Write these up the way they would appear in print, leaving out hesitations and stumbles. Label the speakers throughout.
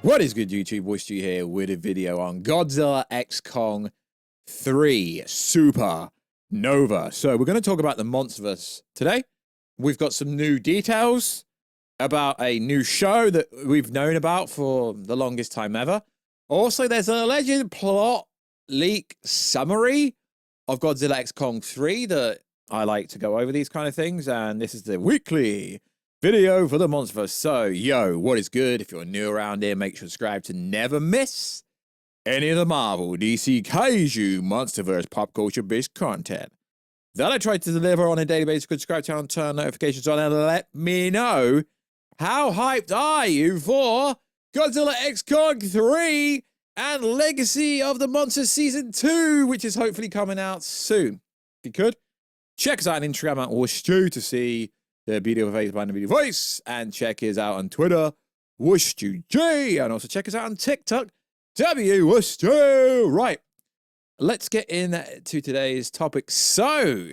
Speaker 1: What is good, YouTube? Warstu here with a video on Godzilla X Kong 3 Supernova. So we're going to talk about the MonsterVerse today. We've got some new details about a new show that we've known about for the longest time ever. Also, there's an alleged plot leak summary of Godzilla X Kong 3 that I like to go over these kind of things, and this is the weekly video for the MonsterVerse. So, yo, what is good? If you're new around here, make sure to subscribe to never miss any of the Marvel, DC, Kaiju, MonsterVerse, pop culture-based content that I try to deliver on a daily basis. Subscribe to and turn notifications on, and let me know, how hyped are you for Godzilla X Kong 3 and Legacy of the Monsters Season 2, which is hopefully coming out soon. If you could, check us out on Instagram at Warstu to see the video face behind the video voice, and check us out on Twitter, WarstuJ, and also check us out on TikTok, WWarstu. Right, let's get into today's topic. So,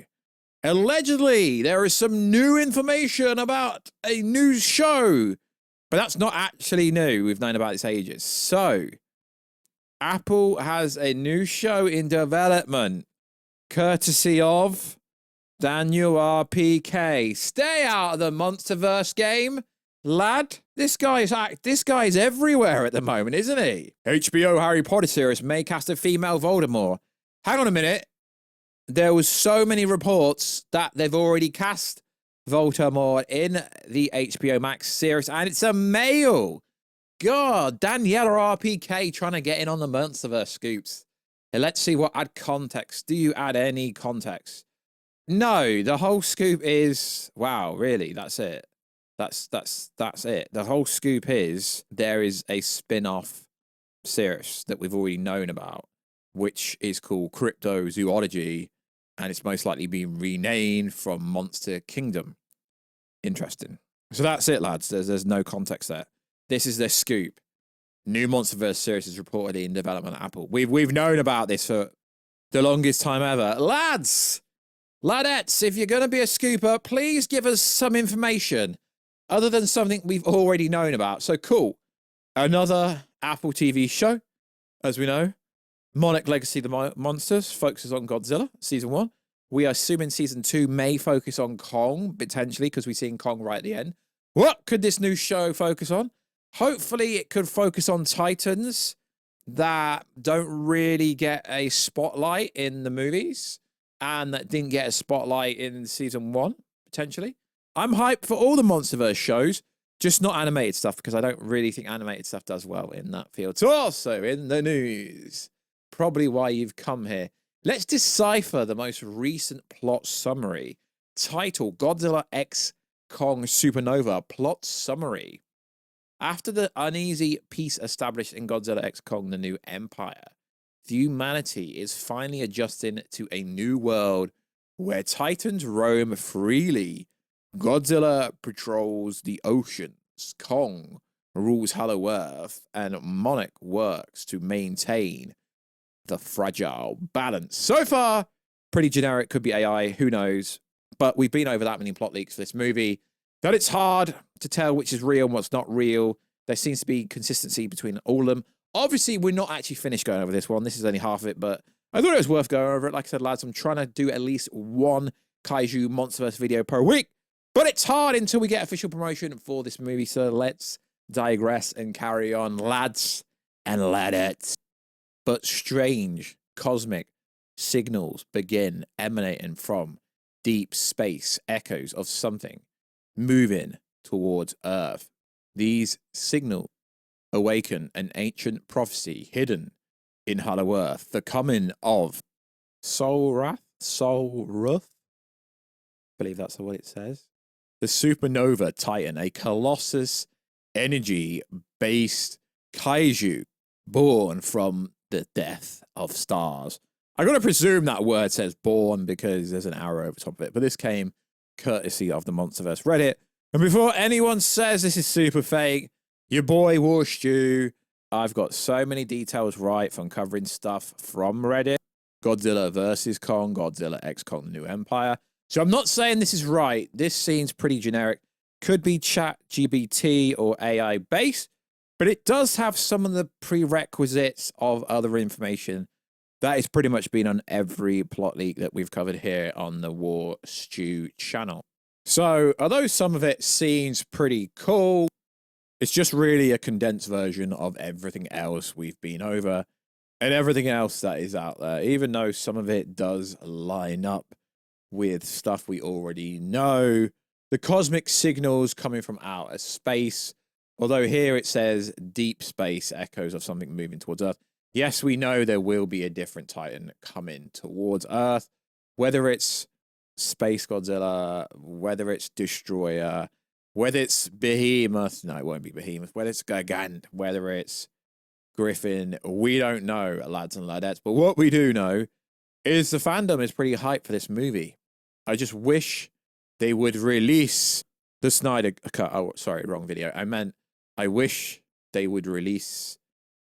Speaker 1: allegedly, there is some new information about a new show, but that's not actually new. We've known about this ages. So, Apple has a new show in development, courtesy of Daniel RPK. Stay out of the MonsterVerse game, lad. This guy's everywhere at the moment, isn't he? HBO Harry Potter series may cast a female Voldemort. Hang on a minute. There was so many reports that they've already cast Voldemort in the HBO Max series, and it's a male. God, Danielle RPK trying to get in on the MonsterVerse scoops. Let's see what add context. Do you add any context? No, the whole scoop is, wow, really, that's it. That's it. The whole scoop is there is a spin-off series that we've already known about, which is called Cryptozoology, and it's most likely being renamed from Monster Kingdom. Interesting. So that's it, lads. There's no context there. This is their scoop. New MonsterVerse series is reportedly in development at Apple. We've known about this for the longest time ever. Ladettes, if you're going to be a scooper, please give us some information other than something we've already known about. So cool. Another Apple TV show, as we know. Monarch Legacy of the Monsters focuses on Godzilla, Season 1. We are assuming Season 2 may focus on Kong, potentially, because we've seen Kong right at the end. What could this new show focus on? Hopefully it could focus on Titans that don't really get a spotlight in the movies, and that didn't get a spotlight in Season 1, potentially. I'm hyped for all the MonsterVerse shows, just not animated stuff, because I don't really think animated stuff does well in that field. So also in the news, probably why you've come here. Let's decipher the most recent plot summary. Title, Godzilla X Kong Supernova Plot Summary. After the uneasy peace established in Godzilla X Kong, the New Empire, humanity is finally adjusting to a new world where Titans roam freely. Godzilla patrols the oceans, Kong rules Hollow Earth, and Monarch works to maintain the fragile balance. So far, pretty generic, could be AI, who knows? But we've been over that many plot leaks for this movie that it's hard to tell which is real and what's not real. There seems to be consistency between all of them. Obviously, we're not actually finished going over this one. This is only half of it, but I thought it was worth going over it. Like I said, lads, I'm trying to do at least one Kaiju MonsterVerse video per week, but it's hard until we get official promotion for this movie. So let's digress and carry on, lads and ladettes. But strange cosmic signals begin emanating from deep space, echoes of something moving towards Earth. These signals awaken an ancient prophecy hidden in Hollow Earth, the coming of Solrath, I believe that's what it says. The Supernova Titan, a colossus energy-based kaiju born from the death of stars. I'm going to presume that word says born because there's an arrow over top of it, but this came courtesy of the MonsterVerse Reddit. And before anyone says this is super fake, your boy Warstu, I've got so many details right from covering stuff from Reddit. Godzilla versus Kong, Godzilla X Kong, the New Empire. So I'm not saying this is right. This seems pretty generic. Could be chat, GBT, or AI based. But it does have some of the prerequisites of other information that is pretty much been on every plot leak that we've covered here on the Warstu channel. So, although some of it seems pretty cool, it's just really a condensed version of everything else we've been over and everything else that is out there, even though some of it does line up with stuff we already know. The cosmic signals coming from outer space, although here it says deep space, echoes of something moving towards Earth. Yes, we know there will be a different Titan coming towards Earth, whether it's Space Godzilla, whether it's Destroyer, whether it's Behemoth. No, it won't be Behemoth. Whether it's Gigant, whether it's Griffin, we don't know, lads and ladettes. But what we do know is the fandom is pretty hyped for this movie. I just wish they would release the Snyder Cut. Oh, sorry, wrong video. I wish they would release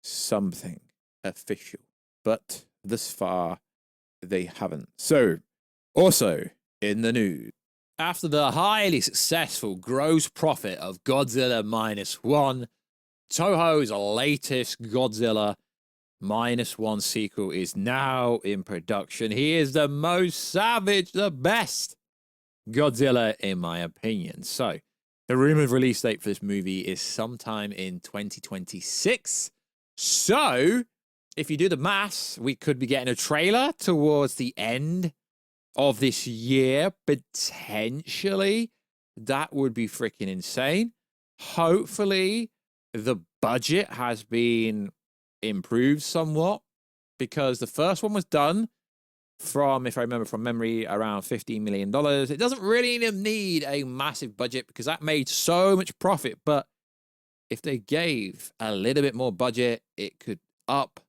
Speaker 1: something official, but thus far they haven't. So, also in the news, after the highly successful gross profit of Godzilla -1, Toho's latest Godzilla -1 sequel is now in production. He is the most savage, the best Godzilla, in my opinion. So, the rumored release date for this movie is sometime in 2026. So, if you do the maths, we could be getting a trailer towards the end of this year, potentially. That would be freaking insane. Hopefully, the budget has been improved somewhat, because the first one was done from, if I remember from memory, around $15 million. It doesn't really need a massive budget because that made so much profit. But if they gave a little bit more budget, it could up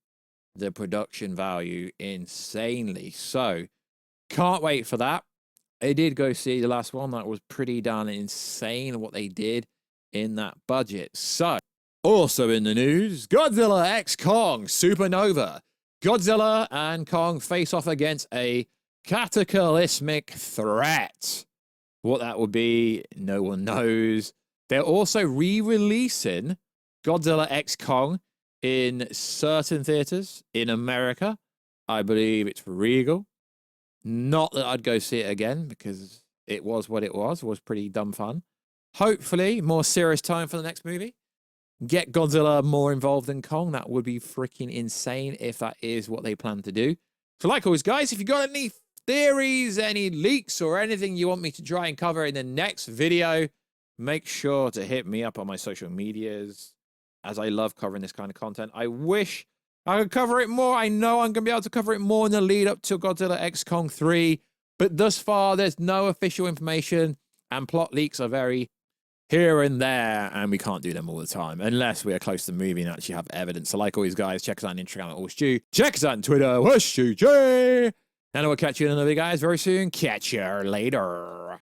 Speaker 1: the production value insanely. So, can't wait for that. I did go see the last one. That was pretty darn insane what they did in that budget. So, also in the news, Godzilla X Kong Supernova. Godzilla and Kong face off against a cataclysmic threat. What that would be, no one knows. They're also re-releasing Godzilla X Kong in certain theaters in America. I believe it's Regal. Not that I'd go see it again, because it was what it was. It was pretty dumb fun. Hopefully, more serious time for the next movie. Get Godzilla more involved in Kong. That would be freaking insane if that is what they plan to do. So like always, guys, if you got any theories, any leaks, or anything you want me to try and cover in the next video, make sure to hit me up on my social medias, as I love covering this kind of content. I wish I could cover it more. I know I'm going to be able to cover it more in the lead up to Godzilla X Kong 3, but thus far, there's no official information, and plot leaks are very here and there, and we can't do them all the time unless we are close to the movie and actually have evidence. So like always, guys, check us out on Instagram at Warstu. Check us out on Twitter, Warstu. And I will catch you in another video, guys, very soon. Catch you later.